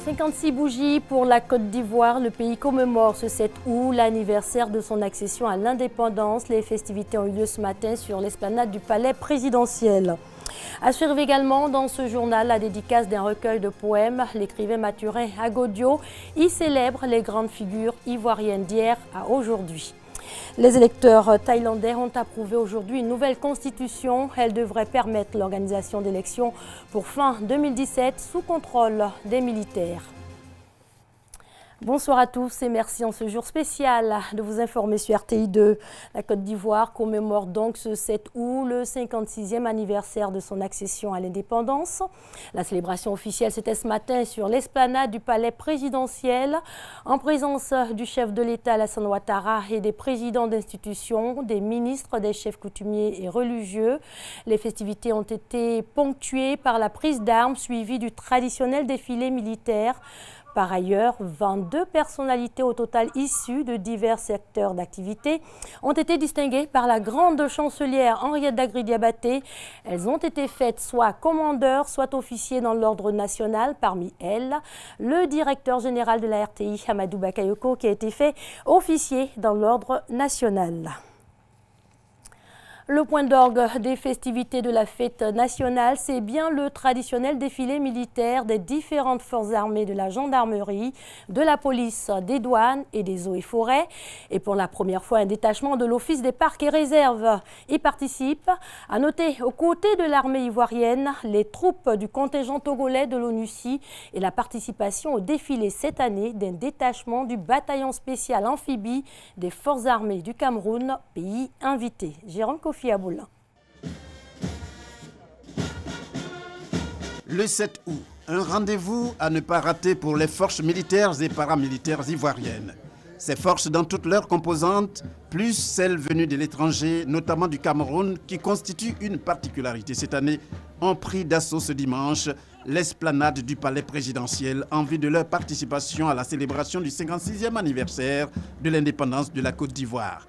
56 bougies pour la Côte d'Ivoire. Le pays commémore ce 7 août l'anniversaire de son accession à l'indépendance. Les festivités ont eu lieu ce matin sur l'esplanade du palais présidentiel. À suivre également dans ce journal la dédicace d'un recueil de poèmes. L'écrivain Mathurin Agodio y célèbre les grandes figures ivoiriennes d'hier à aujourd'hui. Les électeurs thaïlandais ont approuvé aujourd'hui une nouvelle constitution. Elle devrait permettre l'organisation d'élections pour fin 2017 sous contrôle des militaires. Bonsoir à tous et merci en ce jour spécial de vous informer sur RTI2. La Côte d'Ivoire commémore donc ce 7 août le 56e anniversaire de son accession à l'indépendance. La célébration officielle c'était ce matin sur l'esplanade du palais présidentiel en présence du chef de l'État Alassane Ouattara et des présidents d'institutions, des ministres, des chefs coutumiers et religieux. Les festivités ont été ponctuées par la prise d'armes suivie du traditionnel défilé militaire. Par ailleurs, 22 personnalités au total issues de divers secteurs d'activité ont été distinguées par la grande chancelière Henriette Dagri-Diabaté. Elles ont été faites soit commandeurs, soit officiers dans l'ordre national. Parmi elles, le directeur général de la RTI, Amadou Bakayoko, qui a été fait officier dans l'ordre national. Le point d'orgue des festivités de la fête nationale, c'est bien le traditionnel défilé militaire des différentes forces armées de la gendarmerie, de la police, des douanes et des eaux et forêts. Et pour la première fois, un détachement de l'Office des parcs et réserves y participe. À noter, aux côtés de l'armée ivoirienne, les troupes du contingent togolais de l'ONUCI et la participation au défilé cette année d'un détachement du bataillon spécial amphibie des forces armées du Cameroun, pays invité. Jérôme Fiaboula. Le 7 août, un rendez-vous à ne pas rater pour les forces militaires et paramilitaires ivoiriennes. Ces forces dans toutes leurs composantes, plus celles venues de l'étranger, notamment du Cameroun, qui constituent une particularité cette année, ont pris d'assaut ce dimanche l'esplanade du palais présidentiel en vue de leur participation à la célébration du 56e anniversaire de l'indépendance de la Côte d'Ivoire.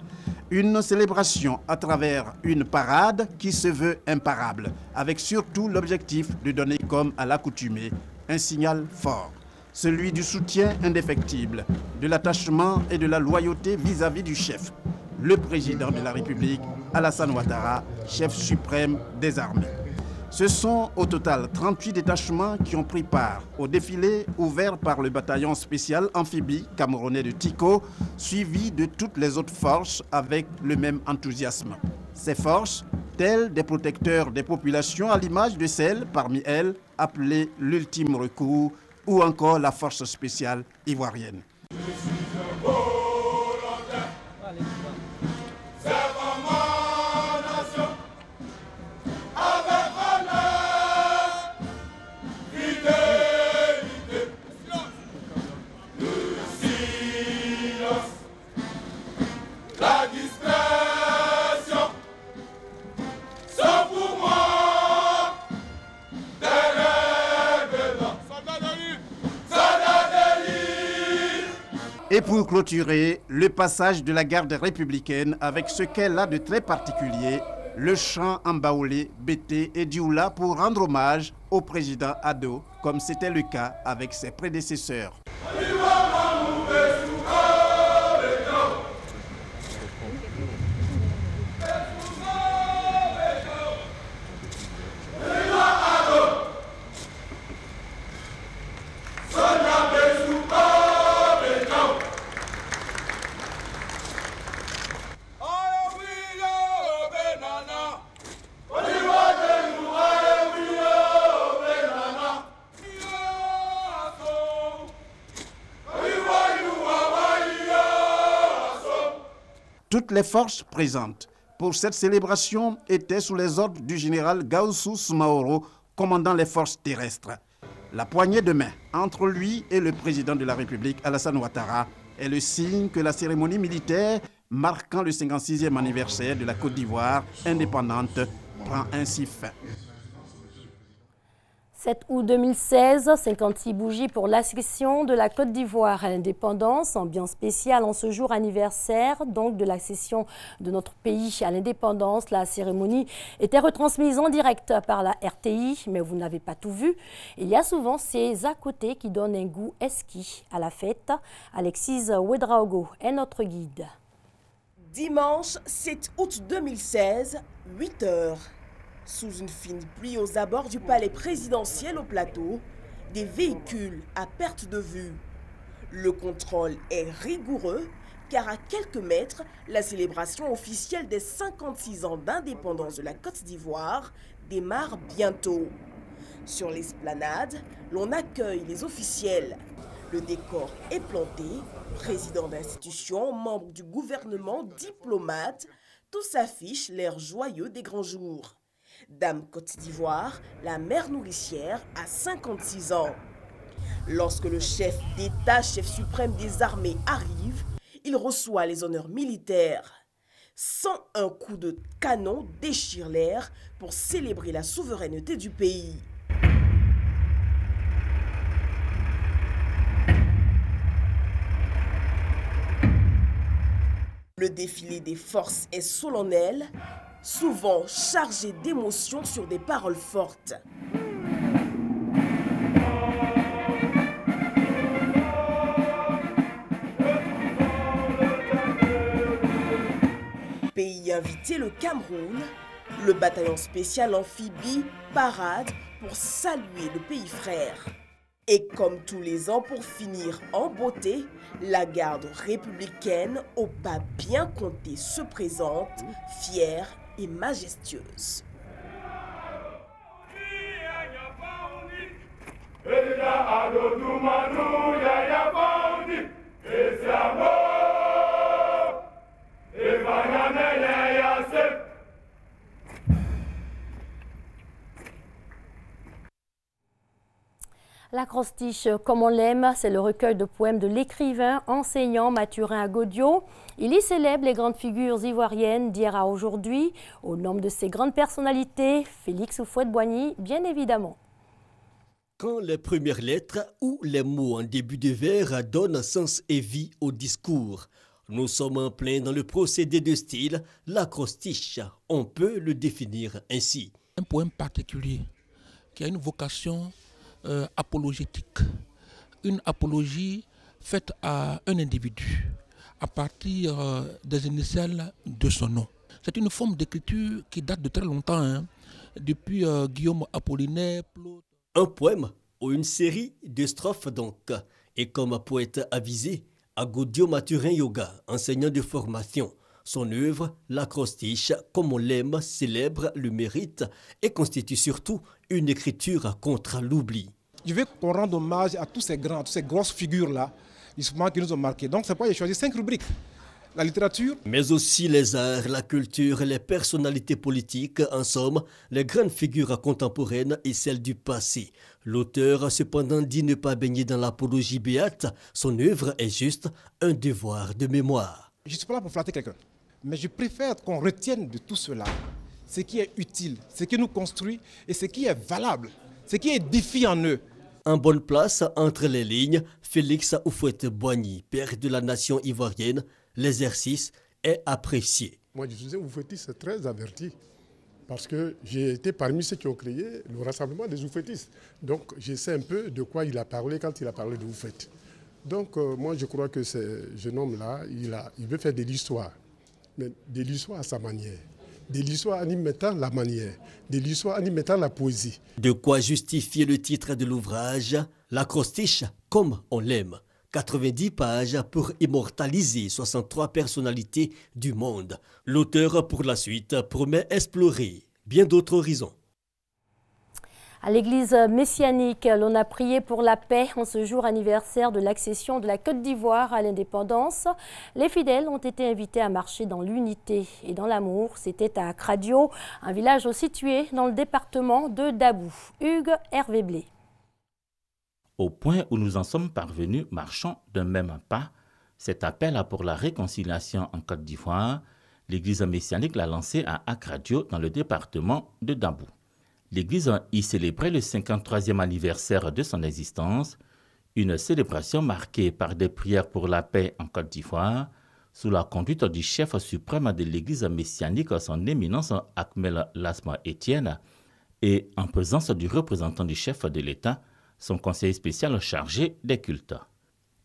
Une célébration à travers une parade qui se veut imparable, avec surtout l'objectif de donner comme à l'accoutumée un signal fort, celui du soutien indéfectible, de l'attachement et de la loyauté vis-à-vis du chef, le président de la République, Alassane Ouattara, chef suprême des armées. Ce sont au total 38 détachements qui ont pris part au défilé ouvert par le bataillon spécial amphibie camerounais de Tico, suivi de toutes les autres forces avec le même enthousiasme. Ces forces, telles des protecteurs des populations à l'image de celles parmi elles appelées l'ultime recours ou encore la force spéciale ivoirienne. Et pour clôturer, le passage de la garde républicaine avec ce qu'elle a de très particulier, le chant en baoulé, bété et dioula pour rendre hommage au président Ado, comme c'était le cas avec ses prédécesseurs. Toutes les forces présentes pour cette célébration étaient sous les ordres du général Gaoussou Soumaoro, commandant les forces terrestres. La poignée de main entre lui et le président de la République, Alassane Ouattara, est le signe que la cérémonie militaire marquant le 56e anniversaire de la Côte d'Ivoire indépendante prend ainsi fin. 7 août 2016, 56 bougies pour l'accession de la Côte d'Ivoire à l'indépendance. Ambiance spéciale en ce jour anniversaire donc de l'accession de notre pays à l'indépendance. La cérémonie était retransmise en direct par la RTI, mais vous n'avez pas tout vu. Il y a souvent ces à côté qui donnent un goût exquis à la fête. Alexis Ouedraogo est notre guide. Dimanche 7 août 2016, 8 heures. Sous une fine pluie aux abords du palais présidentiel au plateau, des véhicules à perte de vue. Le contrôle est rigoureux car à quelques mètres, la célébration officielle des 56 ans d'indépendance de la Côte d'Ivoire démarre bientôt. Sur l'esplanade, l'on accueille les officiels. Le décor est planté, président d'institution, membres du gouvernement, diplomates, tous affichent l'air joyeux des grands jours. Dame Côte d'Ivoire, la mère nourricière, a 56 ans. Lorsque le chef d'État, chef suprême des armées, arrive, il reçoit les honneurs militaires. 101 coups de canon déchirent l'air pour célébrer la souveraineté du pays. Le défilé des forces est solennel, souvent chargé d'émotions sur des paroles fortes. Pays invité, le Cameroun, le bataillon spécial amphibie parade pour saluer le pays frère. Et comme tous les ans, pour finir en beauté, la garde républicaine au pas bien compté se présente, fière et majestueuse. L'acrostiche comme on l'aime, c'est le recueil de poèmes de l'écrivain, enseignant Mathurin Agodiau. Il y célèbre les grandes figures ivoiriennes d'hier à aujourd'hui. Au nom de ces grandes personnalités, Félix Houphouët-Boigny, bien évidemment. Quand les premières lettres ou les mots en début de vers donnent sens et vie au discours, nous sommes en plein dans le procédé de style, l'acrostiche. On peut le définir ainsi. Un poème particulier qui a une vocation apologétique, une apologie faite à un individu à partir des initiales de son nom. C'est une forme d'écriture qui date de très longtemps, hein, depuis Guillaume Apollinaire. Un poème ou une série de strophes donc. Et comme poète avisé, Agodiau Mathurin Yoga, enseignant de formation, son œuvre, l'acrostiche, comme on l'aime, célèbre le mérite et constitue surtout une écriture contre l'oubli. Je veux qu'on rende hommage à tous ces grands, toutes ces grosses figures-là, justement, qui nous ont marqués. Donc, c'est pourquoi j'ai choisi 5 rubriques. La littérature. Mais aussi les arts, la culture, les personnalités politiques, en somme, les grandes figures contemporaines et celles du passé. L'auteur, cependant, dit ne pas baigner dans l'apologie béate. Son œuvre est juste un devoir de mémoire. Je ne suis pas là pour flatter quelqu'un, mais je préfère qu'on retienne de tout cela ce qui est utile, ce qui nous construit et ce qui est valable, ce qui édifie en eux. En bonne place, entre les lignes, Félix Houphouët-Boigny, père de la nation ivoirienne, l'exercice est apprécié. Moi, je suis oufouettiste très averti parce que j'ai été parmi ceux qui ont créé le rassemblement des oufouettistes. Donc, je sais un peu de quoi il a parlé quand il a parlé de Houphouët. Donc, moi, je crois que ce jeune homme-là, il veut faire de l'histoire, mais de l'histoire à sa manière. De l'histoire en y mettant la manière, de l'histoire en y mettant la poésie. De quoi justifier le titre de l'ouvrage, l'acrostiche comme on l'aime. 90 pages pour immortaliser 63 personnalités du monde. L'auteur, pour la suite, promet explorer bien d'autres horizons. À l'église messianique, l'on a prié pour la paix en ce jour anniversaire de l'accession de la Côte d'Ivoire à l'indépendance. Les fidèles ont été invités à marcher dans l'unité et dans l'amour. C'était à Kradio, un village situé dans le département de Dabou. Hugues Hervé Blé. Au point où nous en sommes parvenus, marchons d'un même pas. Cet appel pour la réconciliation en Côte d'Ivoire, l'église messianique l'a lancé à Akradio dans le département de Dabou. l'Église y célébrait le 53e anniversaire de son existence, une célébration marquée par des prières pour la paix en Côte d'Ivoire, sous la conduite du chef suprême de l'Église messianique, son éminence Ahmed Lasma Étienne, et en présence du représentant du chef de l'État, son conseiller spécial chargé des cultes.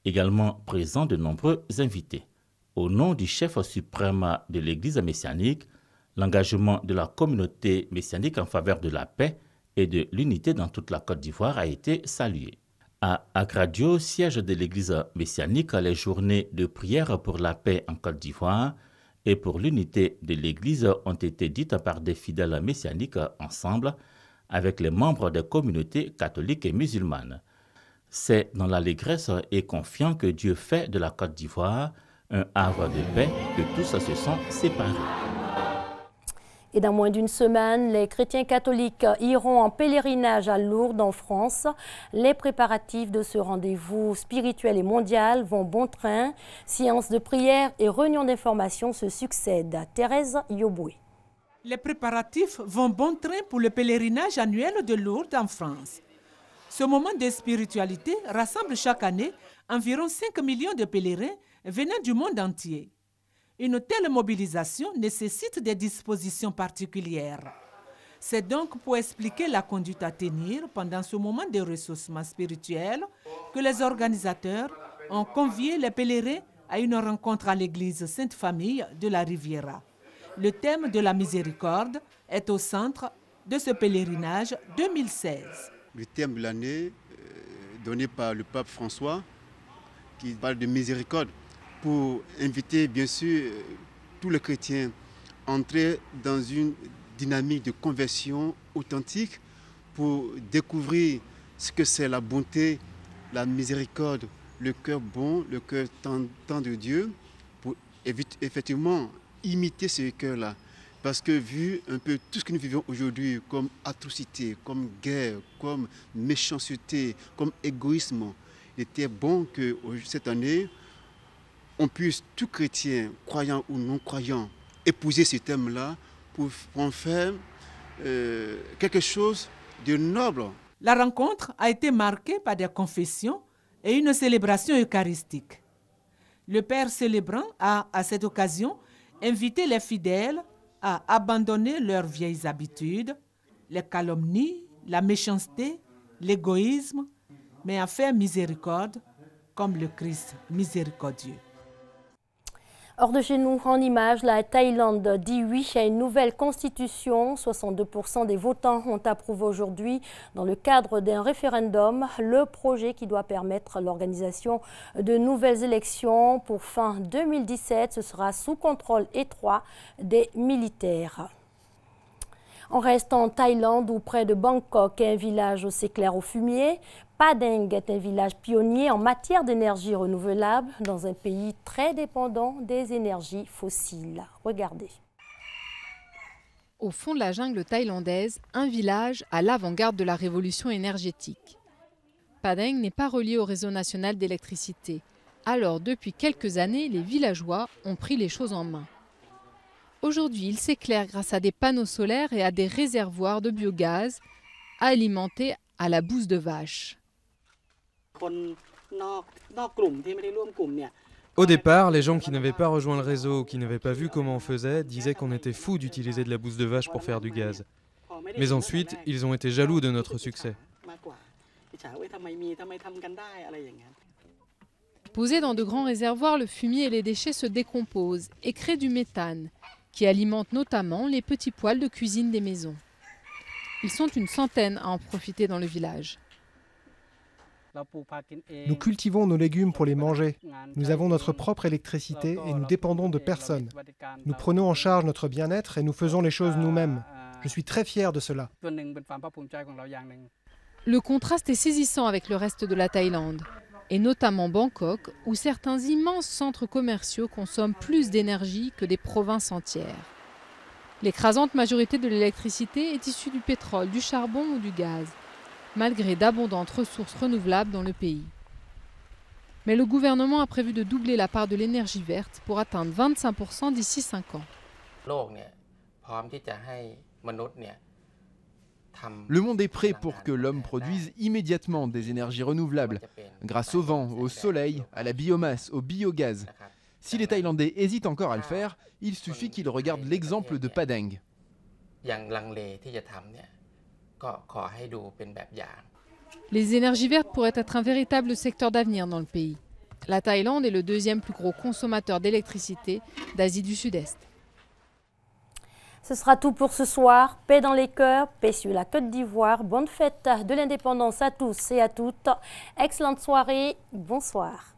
Également présents de nombreux invités. Au nom du chef suprême de l'Église messianique, l'engagement de la communauté messianique en faveur de la paix et de l'unité dans toute la Côte d'Ivoire a été salué. À Agradio, siège de l'Église messianique, les journées de prière pour la paix en Côte d'Ivoire et pour l'unité de l'Église ont été dites par des fidèles messianiques ensemble avec les membres des communautés catholiques et musulmanes. C'est dans l'allégresse et confiant que Dieu fait de la Côte d'Ivoire un havre de paix que tous se sont séparés. Et dans moins d'une semaine, les chrétiens catholiques iront en pèlerinage à Lourdes en France. Les préparatifs de ce rendez-vous spirituel et mondial vont bon train. Séances de prière et réunions d'information se succèdent. Thérèse Yoboué. Les préparatifs vont bon train pour le pèlerinage annuel de Lourdes en France. Ce moment de spiritualité rassemble chaque année environ 5 millions de pèlerins venant du monde entier. Une telle mobilisation nécessite des dispositions particulières. C'est donc pour expliquer la conduite à tenir pendant ce moment de ressourcement spirituel que les organisateurs ont convié les pèlerins à une rencontre à l'église Sainte-Famille de la Riviera. Le thème de la miséricorde est au centre de ce pèlerinage 2016. Le thème de l'année donné par le pape François qui parle de miséricorde pour inviter bien sûr tous les chrétiens à entrer dans une dynamique de conversion authentique pour découvrir ce que c'est la bonté, la miséricorde, le cœur bon, le cœur tendre de Dieu, pour effectivement imiter ce cœur-là. Parce que vu un peu tout ce que nous vivons aujourd'hui comme atrocité, comme guerre, comme méchanceté, comme égoïsme, il était bon que cette année, on puisse, tout chrétien, croyant ou non croyant, épouser ce thème-là pour en faire quelque chose de noble. La rencontre a été marquée par des confessions et une célébration eucharistique. Le Père célébrant a, à cette occasion, invité les fidèles à abandonner leurs vieilles habitudes, les calomnies, la méchanceté, l'égoïsme, mais à faire miséricorde comme le Christ miséricordieux. Hors de chez nous, en image, la Thaïlande dit oui à une nouvelle constitution. 62% des votants ont approuvé aujourd'hui, dans le cadre d'un référendum, le projet qui doit permettre l'organisation de nouvelles élections pour fin 2017. Ce sera sous contrôle étroit des militaires. On reste en Thaïlande, où près de Bangkok, un village au s'éclaire au fumier. Padang est un village pionnier en matière d'énergie renouvelable dans un pays très dépendant des énergies fossiles. Regardez. Au fond de la jungle thaïlandaise, un village à l'avant-garde de la révolution énergétique. Padang n'est pas relié au réseau national d'électricité. Alors, depuis quelques années, les villageois ont pris les choses en main. Aujourd'hui, il s'éclaire grâce à des panneaux solaires et à des réservoirs de biogaz alimentés à la bouse de vache. Au départ, les gens qui n'avaient pas rejoint le réseau ou qui n'avaient pas vu comment on faisait disaient qu'on était fou d'utiliser de la bouse de vache pour faire du gaz. Mais ensuite, ils ont été jaloux de notre succès. Posé dans de grands réservoirs, le fumier et les déchets se décomposent et créent du méthane, qui alimente notamment les petits poêles de cuisine des maisons. Ils sont une centaine à en profiter dans le village. Nous cultivons nos légumes pour les manger. Nous avons notre propre électricité et nous dépendons de personne. Nous prenons en charge notre bien-être et nous faisons les choses nous-mêmes. Je suis très fier de cela. Le contraste est saisissant avec le reste de la Thaïlande, et notamment Bangkok, où certains immenses centres commerciaux consomment plus d'énergie que des provinces entières. L'écrasante majorité de l'électricité est issue du pétrole, du charbon ou du gaz, malgré d'abondantes ressources renouvelables dans le pays. Mais le gouvernement a prévu de doubler la part de l'énergie verte pour atteindre 25% d'ici 5 ans. Le monde est prêt pour que l'homme produise immédiatement des énergies renouvelables, grâce au vent, au soleil, à la biomasse, au biogaz. Si les Thaïlandais hésitent encore à le faire, il suffit qu'ils regardent l'exemple de Padang. Les énergies vertes pourraient être un véritable secteur d'avenir dans le pays. La Thaïlande est le deuxième plus gros consommateur d'électricité d'Asie du Sud-Est. Ce sera tout pour ce soir. Paix dans les cœurs, paix sur la Côte d'Ivoire. Bonne fête de l'indépendance à tous et à toutes. Excellente soirée. Bonsoir.